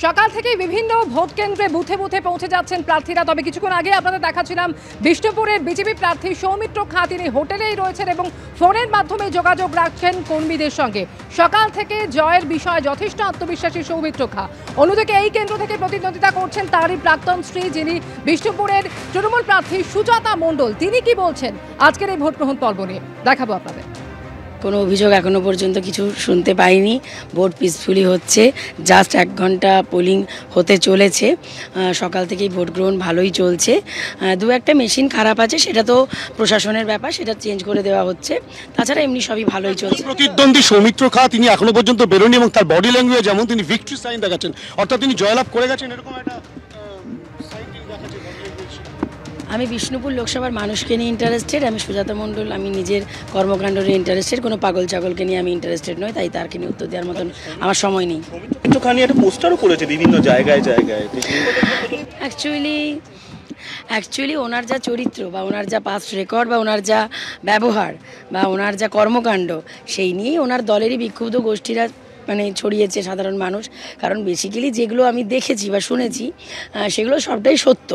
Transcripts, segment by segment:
সকাল থেকে বিভিন্ন ভোট কেন্দ্রে বুথে বুথে পৌঁছে যাচ্ছেন প্রার্থীরা। তবে কিছুক্ষণ আগে আপনাদের দেখাচ্ছিলাম বিষ্ণুপুরের বিজেপি প্রার্থী সৌমিত্র খাঁ, তিনি হোটেলেই রয়েছেন এবং ফোনের মাধ্যমে যোগাযোগ রাখছেন কর্মীদের সঙ্গে। সকাল থেকে জয়ের বিষয়ে যথেষ্ট আত্মবিশ্বাসী সৌমিত্র খাঁ। অন্যদিকে এই কেন্দ্র থেকে প্রতিদ্বন্দ্বিতা করছেন তারই প্রাক্তন স্ত্রী, যিনি বিষ্ণুপুরের তৃণমূল প্রার্থী সুজাতা মণ্ডল। তিনি কি বলছেন আজকের এই ভোট গ্রহণ পর্ব নিয়ে দেখাবো আপনাদের। কোনো অভিযোগ এখনও পর্যন্ত কিছু শুনতে পাইনি। ভোট পিসফুলি হচ্ছে, জাস্ট 1 ঘন্টা পোলিং হতে চলেছে। সকাল থেকেই ভোট গ্রহণ ভালোই চলছে। 2-1টা মেশিন খারাপ আছে, সেটা তো প্রশাসনের ব্যাপার, সেটা চেঞ্জ করে দেওয়া হচ্ছে। তাছাড়া এমনি সবই ভালোই চলছে। প্রতিদ্বন্দ্বী সৌমিত্র খাঁ তিনি এখনো পর্যন্ত বেরোনি এবং তার বডি ল্যাঙ্গুয়েজ যেমন তিনি ভিক্টরি সাইন দেখাচ্ছেন, অর্থাৎ তিনি জয়লাভ করে গেছেন, এরকম একটা আমি বিষ্ণুপুর লোকসভার মানুষকে নিয়ে ইন্টারেস্টেড। আমি সুজাতা মণ্ডল, আমি নিজের কর্মকাণ্ড নিয়ে ইন্টারেস্টেড। কোনো পাগল ছাগলকে নিয়ে আমি ইন্টারেস্টেড নই, তাই তারকে নিয়ে উত্তর দেওয়ার মতন আমার সময় নেই। একটুখানি একটা পোস্টারও করেছে বিভিন্ন জায়গায় জায়গায়। অ্যাকচুয়ালি ওনার যা চরিত্র বা ওনার যা পাস্ট রেকর্ড বা ওনার যা ব্যবহার বা ওনার যা কর্মকাণ্ড, সেই নিয়েই ওনার দলেরই বিক্ষুব্ধ গোষ্ঠীরা ছড়িয়েছে সাধারণ মানুষ। কারণ বেসিক্যালি যেগুলো আমি দেখেছি বা শুনেছি সেগুলো সবটাই সত্য,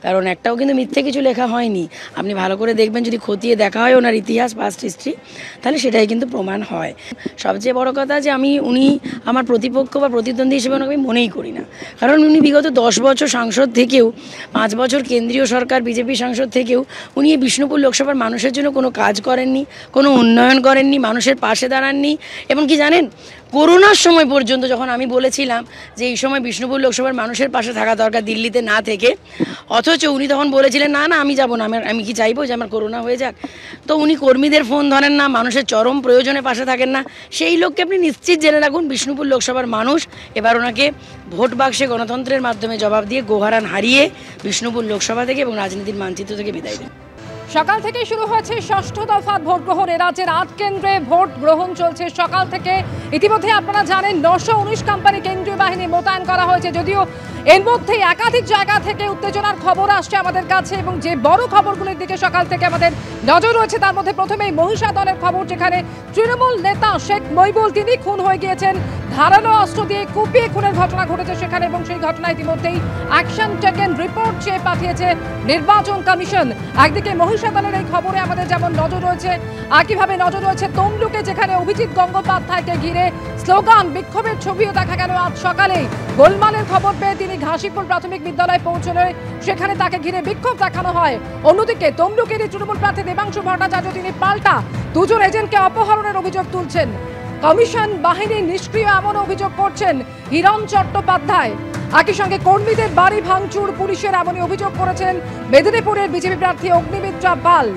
কারণ একটাও কিন্তু মিথ্যে কিছু লেখা হয়নি। আপনি ভালো করে দেখবেন, যদি খতিয়ে দেখা হয় ওনার ইতিহাস, পাস্ট হিস্ট্রি, তাহলে সেটাই কিন্তু প্রমাণ হয়। সবচেয়ে বড় কথা যে উনি আমার প্রতিপক্ষ বা প্রতিদ্বন্দ্বী হিসেবে ওনাকে আমি মনেই করি না। কারণ উনি বিগত 10 বছর সাংসদ থেকেও, 5 বছর কেন্দ্রীয় সরকার বিজেপি সাংসদ থেকেও উনি এই বিষ্ণুপুর লোকসভার মানুষের জন্য কোনো কাজ করেননি, কোনো উন্নয়ন করেননি, মানুষের পাশে দাঁড়াননি। এবং কি জানেন, করোনার সময় পর্যন্ত যখন আমি বলেছিলাম যে এই সময় বিষ্ণুপুর লোকসভার মানুষের পাশে থাকা দরকার দিল্লিতে না থেকে, অথচ উনি তখন বলেছিলেন না না আমি যাব না, আমি কি চাইবো যে আমার করোনা হয়ে যাক। তো উনি কর্মীদের ফোন ধরেন না, মানুষের চরম প্রয়োজনে পাশে থাকেন না। সেই লোককে আপনি নিশ্চিত জেনে রাখুন, বিষ্ণুপুর লোকসভার মানুষ এবার ওনাকে ভোট বাক্সে গণতন্ত্রের মাধ্যমে জবাব দিয়ে গোহারান হারিয়ে বিষ্ণুপুর লোকসভা থেকে এবং রাজনীতির মানচিত্র থেকে বিদায় দেন। সকাল থেকে শুরু হয়েছে 6ষ্ঠ দফা ভোট গ্রহণ। রাজ্যের 8 কেন্দ্রে ভোট গ্রহণ চলছে সকাল থেকে। ইতিমধ্যে আপনারা জানেন 919 কোম্পানি কেন্দ্রীয় বাহিনী মোতায়েন করা হয়েছে। যদিও এর মধ্যে একাধিক জায়গা থেকে উত্তেজনার খবর আসছে আমাদের কাছে, এবং যে বড় খবরগুলির দিকে সকাল থেকে আমাদের নজর রয়েছে তার মধ্যে প্রথমেই মহিষাদলের খবর, যেখানে তৃণমূল নেতা শেখ মইবুল তিনি খুন হয়ে গিয়েছেন। ধারালো অস্ত্র দিয়ে কুপিয়ে খুনের ঘটনা ঘটেছে সেখানে, এবং সেই ঘটনায় ইতিমধ্যেই অ্যাকশন টেকেন রিপোর্ট চেয়ে পাঠিয়েছে নির্বাচন কমিশন। একদিকে মহিষাদলের এই খবরে আমাদের যেমন নজর রয়েছে, একইভাবে নজর রয়েছে তমলুকে, যেখানে অভিজিৎ গঙ্গোপাধ্যায়কে ঘিরে স্লোগান বিক্ষোভের ছবিও দেখা গেল আজ সকালেই। গোলমালের খবর পেয়ে তিনি ঘাসিপুর প্রাথমিক বিদ্যালয়ে পৌঁছলে সেখানে তাকে ঘিরে বিক্ষোভ দেখানো হয়। অন্যদিকে তমলুকেরই তৃণমূল প্রার্থী দেবাংশু ভট্টাচার্য তিনি পাল্টা 2 জন এজেন্টকে অপহরণের অভিযোগ তুলছেন। কমিশন বাহিনী নিষ্ক্রিয় এমন অভিযোগ করছেন হিরণ চট্টোপাধ্যায়। একই সঙ্গে কর্মীদের বাড়ি ভাঙচুর পুলিশের এমনই অভিযোগ করেছেন মেদিনীপুরের বিজেপি প্রার্থী অগ্নিমিত্রা পাল।